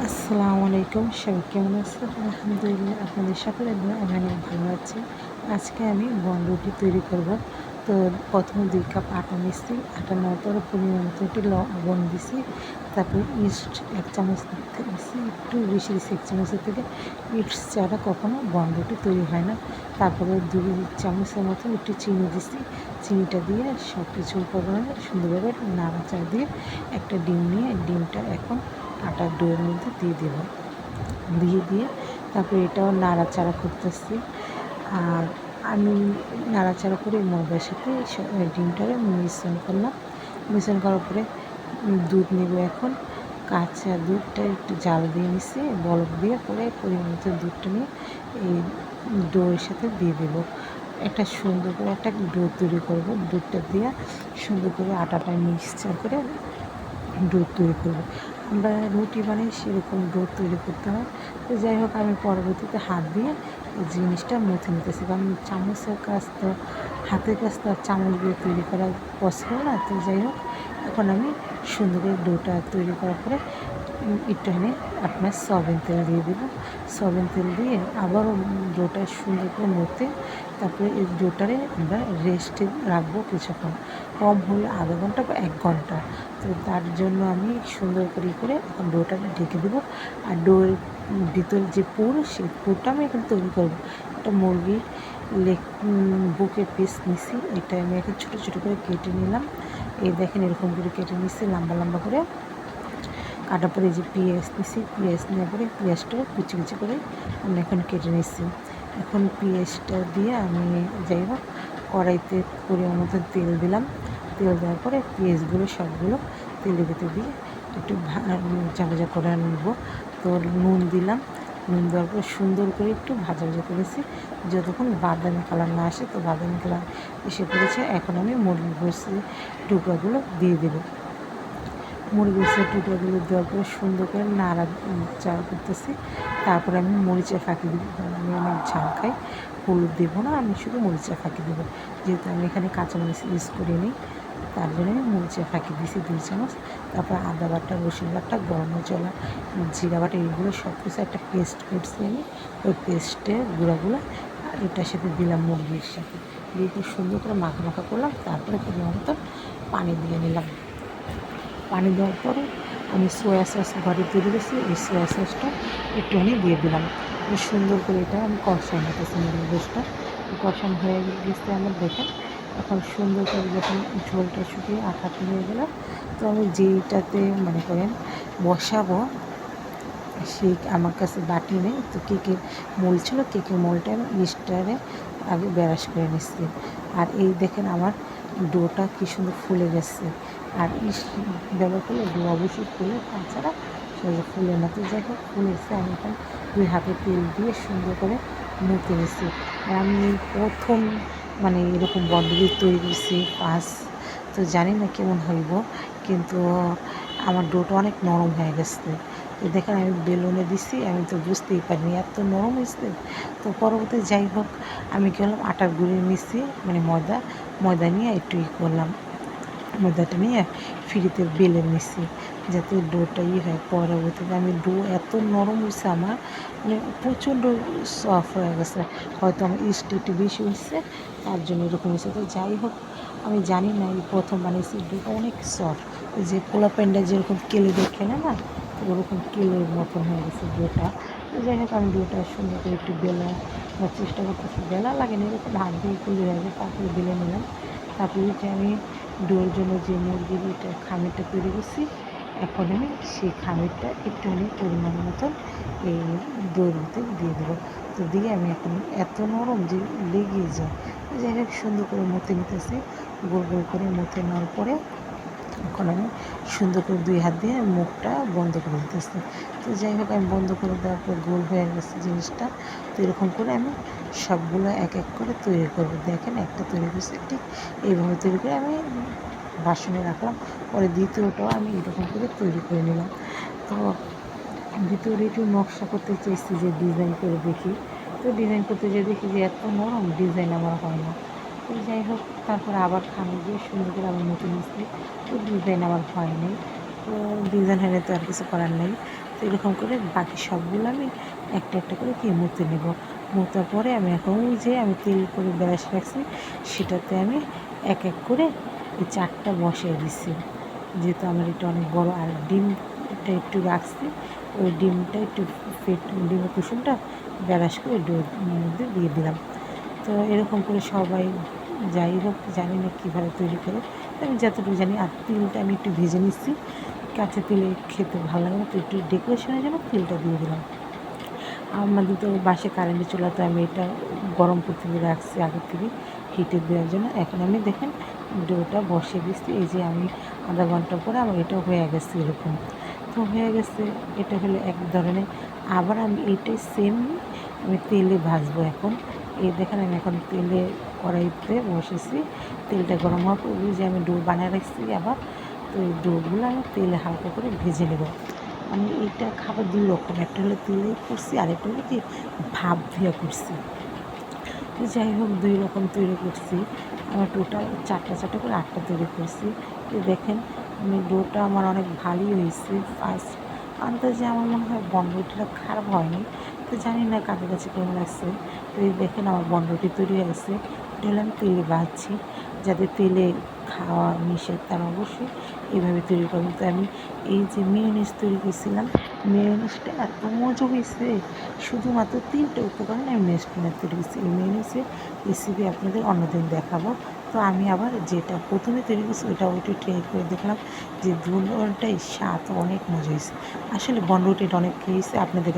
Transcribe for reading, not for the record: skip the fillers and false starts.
আসসালামু আলাইকুম, সবাই কেমন আছেন? আলহামদুলিল্লাহ, আপনাদের সকলের দোয়া আমি অনেক ভালো আছি। আজকে আমি বনরুটি তৈরি করব। তো প্রথমে 2 কাপ আটা নিচ্ছি। আটা নেওয়ার পরে পরিমাণ মতো একটু লবণ দিছি। তারপরে ইস্ট 1 চামচ দিচ্ছি, একটু বেশি দিচ্ছি 1 চামচের থেকে। ইস্ট ছাড়া কখনো বনরুটি তৈরি হয় না। তারপরে 2 চামচের মতো একটু চিনি দিচ্ছি। চিনিটা দিয়ে সব কিছু উপকরণে সুন্দরভাবে নাড়াচাড়া দিয়ে একটা ডিম নিয়ে ডিমটা এখন আটার ডোয়ের মধ্যে দিয়ে দেব। দিয়ে তারপরে এটাও নাড়াচাড়া করতেছি। আর আমি নাড়াচাড়া করে ময়দার সাথে ডিমটারে মিশ্রণ করলাম। মিশ্রণ করার পরে দুধ নেব এখন। কাঁচা দুধটা একটু জাল দিয়ে নিচ্ছি, বলক দিয়ে পরে পরিমাণ মতো দুধটা নিয়ে এই ডোয়ের সাথে দিয়ে দেব। একটা সুন্দর করে একটা ডো তৈরি করব। দুধটা দিয়ে সুন্দর করে আটাটা মিক্সচার করে ডো তৈরি করব। আমরা রুটি বানাই সেরকম ডো তৈরি করতে হয়। তো যাই হোক, আমি পরবর্তীতে হাত দিয়ে এই জিনিসটা মুছে নিতেছি, কারণ চামচের কাজ তো হাতের কাজ তো আর চামচ দিয়ে তৈরি করা পসিবল না। তো যাই হোক, এখন আমি সুন্দর করে ডোটা তৈরি করার পরে একটুখানি আপনার সয়াবিন তেল দিয়ে দেবো। সয়াবিন তেল দিয়ে আবারও ডোটা সুন্দর করে মতে, তারপরে এই ডোটারে আমরা রেস্টে রাখবো কিছুক্ষণ, কম হলে আধা ঘন্টা বা 1 ঘন্টা। তো তার জন্য আমি সুন্দর করে এখন ডোটা ঢেকে দেবো। আর ডোর ভিতরে যে পুর, সেই পুরটা আমি এখন তৈরি করবো। একটা মুরগির বুকের পিস নিছি, এটা আমি এখন ছোটো ছোটো করে কেটে নিলাম। এই দেখেন, এরকম করে কেটে নিচ্ছি লম্বা লম্বা করে। কাটার পরে যে পেঁয়াজ নিছি, পেঁয়াজ নেওয়ার পরে পেঁয়াজটাও কুচি কুচি করে আমি এখন কেটে নিচ্ছি। এখন পেঁয়াজটা দিয়ে আমি যাই হোক কড়াইতে পরিমাণ মতো তেল দিলাম। তেল দেওয়ার পরে পেঁয়াজগুলো সবগুলো তেলের ভিতরে দিয়ে একটু ভাজা করে নেব। তো নুন দিলাম। নুন দেওয়ার পরে সুন্দর করে একটু ভাজা করেছি, যতক্ষণ বাদামি কালার না আসে। তো বাদামি কালার এসে পড়েছে। এখন আমি মুরগির গোশতের টুকরাগুলো দিয়ে দেবো। মুরগির টুকরাগুলো দেওয়ার পরে সুন্দর করে নাড়াচাড়া করতেছি। তারপরে আমি মরিচের ফাঁকি দিব, কারণ আমি অনেক ঝাল খাই। হলুদ দেবো না, আমি শুধু মরিচের ফাঁকি দেবো, যেহেতু আমি এখানে কাঁচামরিচ ইউজ করিনি। তার জন্য আমি মরিচের ফাঁকি দিয়েছি 2 চামচ। তারপর আদা বাটা, রসুন বাটা, গরম মশলা, জিরা বাটা, এইগুলো সব কিছু একটা পেস্ট করছি আমি। ওই পেস্টের গুঁড়াগুলো এটার সাথে দিলাম, মুরগির সাথে দিয়ে খুব সুন্দর করে মাখা করলাম। তারপরে পরিমাণ মতো পানি দিয়ে নিলাম। পানি দেওয়ার পরে আমি সোয়া সস ঘরে তৈরি করেছি, এই সোয়া সসটা একটুখানি দিয়ে দিলাম। সুন্দর করে এটা আমি কষাই নিতেছি মুরগির গোশতটা। কষানো হয়ে গেছে আমার, দেখেন। এখন সুন্দর করে যখন ঝোলটা শুকিয়ে আঠাটা হয়ে গেল, তো আমি যেইটাতে মনে করেন বসাবো, সেই আমার কাছে বাটি নেই। তো কেকের মোল ছিল, কেকের মোলটা আমি ইস্টারে আগে ব্যারাস করে নিচ্ছি। আর এই দেখেন আমার ডোটা কী সুন্দর ফুলে গেছে। আর ইস্ট ব্যবহার করলে ডো অবশ্যই ফুলে, তাছাড়া সেটা ফুলে না। তো যাই হোক, ফুলেছে। আমি এখন 2 হাতে তেল দিয়ে সুন্দর করে মুতে নিচ্ছি। আর আমি এই প্রথম এরকম বন্ধুদের তৈরি করছি তো জানি না কেমন হইব, কিন্তু আমার ডোটা অনেক নরম হয়ে গেছে। তো দেখেন, আমি বেলুনে দিছি, আমি তো বুঝতেই পারিনি এত নরম হয়েছে। তো পরবর্তী যাই হোক, আমি কী করলাম, আটার গুঁড়ি নিচ্ছি, ময়দা নিয়ে একটু করলাম। ময়দাটা নিয়ে ফ্রিতে বেলে নিচ্ছি, যাতে ডোটা হয়। পরবর্তীতে আমি ডো এত নরম হয়েছে আমার, প্রচণ্ড সফট হয়ে গেছে। হয়তো আমার ইস্ট একটু বেশি হয়েছে, তার জন্য এরকম হয়েছে। তো যাই হোক, আমি জানি না, এই প্রথম বানিয়েছি, ডোটা অনেক সফট। যে পোলা প্যান্ডা যেরকম কেলে দিয়ে খেলে না, তো ওরকম কেলের মতন হয়ে গেছে ডোটা। তো যাই হোক, আমি ডোটা সুন্দর করে একটু বেলার চেষ্টা করতেছি। বেলা লাগে না, এরকম হাত দিয়ে তুলে হয়ে যায়। তারপরে বেলে নিলাম। তারপরে যে আমি ডোর জন্য যে মুরগির খামিরটা তৈরি করছি, এখন আমি সেই খামিরটা একটুখানি পরিমাণ মতন এই ডোর ভিতরে দিয়ে দেবো। তো দিয়ে আমি এখন এত নরম যে লেগে যায়। যাই হোক, সুন্দর করে মতে নিতেছি। গোল গোল করে মতে নেওয়ার পরে এখন আমি সুন্দর করে 2 হাত দিয়ে মুখটা বন্ধ করে দিতেছি। তো যাই হোক, আমি বন্ধ করে দেওয়ার পর গোল হয়ে গেছে জিনিসটা। তো এরকম করে আমি সবগুলো এক এক করে তৈরি করব। দেখেন, একটা তৈরি করছি, ঠিক এইভাবে তৈরি করে আমি বাসনে রাখলাম। পরে দ্বিতীয়টাও আমি এরকম করে তৈরি করে নিলাম। তো দ্বিতীয়টা একটু নকশা করতে চেয়েছি, যে ডিজাইন করে দেখি। তো ডিজাইন করতে যেয়ে দেখি যে এত নরম, ডিজাইন আমার হয় না। তো যাই হোক, তারপরে আবার খামে দিয়ে সুন্দর করে আবার নতুন নিচ্ছি। তো ডিজাইন আমার হয়নি। তো ডিজাইন হয়নি, তো আর কিছু করার নেই। তো এরকম করে বাকি সবগুলো আমি একটা একটা করে মুতে নেব। মোতার পরে আমি এখন ওই যে আমি তেল করে ব্রাশ রাখছি সেটাতে আমি এক এক করে এই 4টা বসিয়ে দিচ্ছি। যেহেতু আমার এটা অনেক বড়, আর ডিমটা একটু রাখছি, ওই ডিমটা একটু ডিমের কুসুমটা ব্রাশ করে ডোর মধ্যে দিয়ে দিলাম। তো এরকম করে সবাই, যাই হোক জানি না কীভাবে তৈরি করে, আমি যতটুকু জানি। আর তিলটা আমি একটু ভেজে নিচ্ছি, কাঁচা তিলে খেতে ভালো লাগে না, তো একটু ডেকোরেশনের জন্য তিলটা দিয়ে দিলাম। আমাদের তো বাসায় কারেন্টে চুলা, তো আমি এটা গরম করতে রাখছি আগের থেকে হিটে দেওয়ার জন্য। এখন আমি দেখেন ডোটা বসিয়ে দিচ্ছি। এই যে আমি আধা ঘন্টা পরে আমার এটা হয়ে গেছে এরকম। তো হয়ে গেছে, এটা হলো এক ধরনের। আবার আমি এইটাই সেম আমি তেলে ভাজবো এখন। এই দেখেন আমি এখন তেলে কড়াইতে বসেছি, তেলটা গরম হওয়ার পর ওই যে আমি ডো বানিয়ে রাখছি আবার, তো এই ডোগুলো আমি তেলে হালকা করে ভেজে নেব। আমি এইটা খাবার 2 রকম, একটা হলো তেলে করছি আর একটা হলো কি ভাপ দিয়ে করছি। তো যাই হোক 2 রকম তৈরি করছি। আমার টোটাল 4টা করে 8টা তৈরি করছি। তো দেখেন আমি ডোটা আমার অনেক ভালোই হয়েছে। ফার্স্ট আন্দাজে আমার মনে হয় বনরুটিটা খারাপ হয়নি, তো জানি না কাদের কাছে কেমন লাগছে। তো এই দেখেন আমার বনরুটি তৈরি হয়েছে। এটা হলে আমি তেলে ভাজছি, যাদের তেলে খাওয়া নিষেধ তারা অবশ্যই এইভাবে তৈরি করবেন। তো আমি এই যে মেয়োনিজ তৈরি করছিলাম, মেয়োনিজটা এত মজা হয়েছে, শুধুমাত্র 3টে উপকরণ আমি মেয়োনিজ তৈরি করছি। এই মেয়োনিজের রেসিপি আপনাদের অন্যদিন দেখাবো। তো আমি আবার যেটা প্রথমে তৈরি করছি ওইটাও একটু ট্রাই করে দেখলাম, যে দুটোটাই স্বাদ অনেক মজা হয়েছে। আসলে বনরুটিটা অনেক খেয়েছে আপনাদের কাছে।